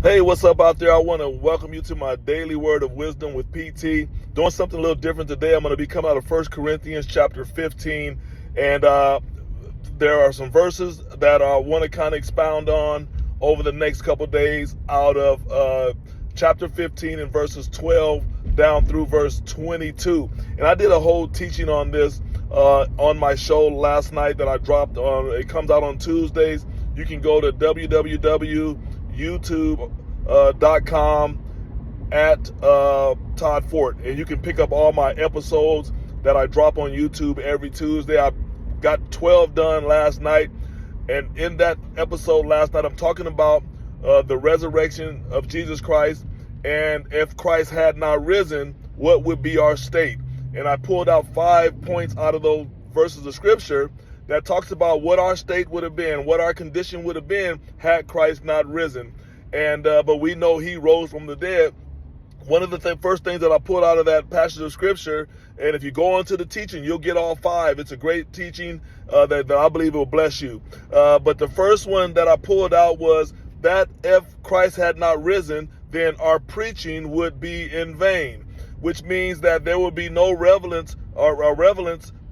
Hey, what's up out there? I want to welcome you to my daily word of wisdom with PT. Doing something a little different today. I'm going to be coming out of 1 Corinthians chapter 15. And there are some verses that I want to kind of expound on over the next couple days out of chapter 15 and verses 12 down through verse 22. And I did a whole teaching on this on my show last night that I dropped on. It comes out on Tuesdays. You can go to www.youtube.com at Todd Fort, and you can pick up all my episodes that I drop on YouTube every Tuesday. I got 12 done last night, and in that episode last night, I'm talking about the resurrection of Jesus Christ, and if Christ had not risen, what would be our state? And I pulled out 5 points out of those verses of scripture that talks about what our state would have been, what our condition would have been had Christ not risen. And but we know he rose from the dead. One of the first things that I pulled out of that passage of scripture, and if you go into the teaching, you'll get all 5. It's a great teaching that I believe will bless you. But the first one that I pulled out was that if Christ had not risen, then our preaching would be in vain, which means that there would be no relevance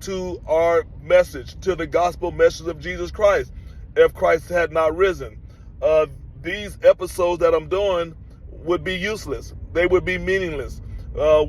to our message, to the gospel message of Jesus Christ, if Christ had not risen. These episodes that I'm doing would be useless. They would be meaningless,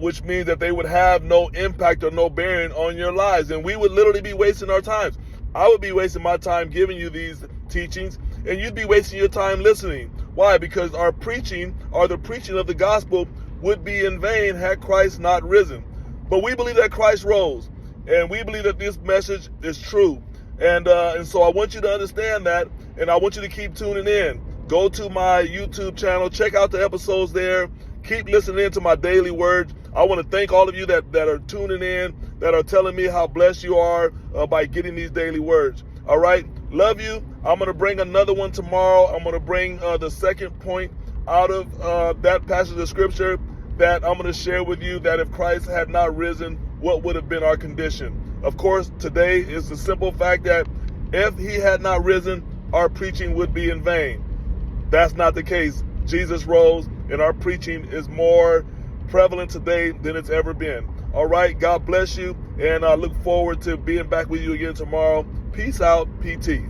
which means that they would have no impact or no bearing on your lives. And we would literally be wasting our times. I would be wasting my time giving you these teachings, and you'd be wasting your time listening. Why? Because our preaching, or the preaching of the gospel, would be in vain had Christ not risen. But we believe that Christ rose, and we believe that this message is true. And so I want you to understand that, and I want you to keep tuning in. Go to my YouTube channel, check out the episodes there. Keep listening to my daily words. I want to thank all of you that are tuning in, that are telling me how blessed you are by getting these daily words. All right, love you. I'm going to bring another one tomorrow. I'm going to bring the second point out of that passage of scripture that I'm going to share with you, that if Christ had not risen, what would have been our condition? Of course, today is the simple fact that if he had not risen, our preaching would be in vain. That's not the case. Jesus rose, and our preaching is more prevalent today than it's ever been. All right, God bless you, and I look forward to being back with you again tomorrow. Peace out, PT.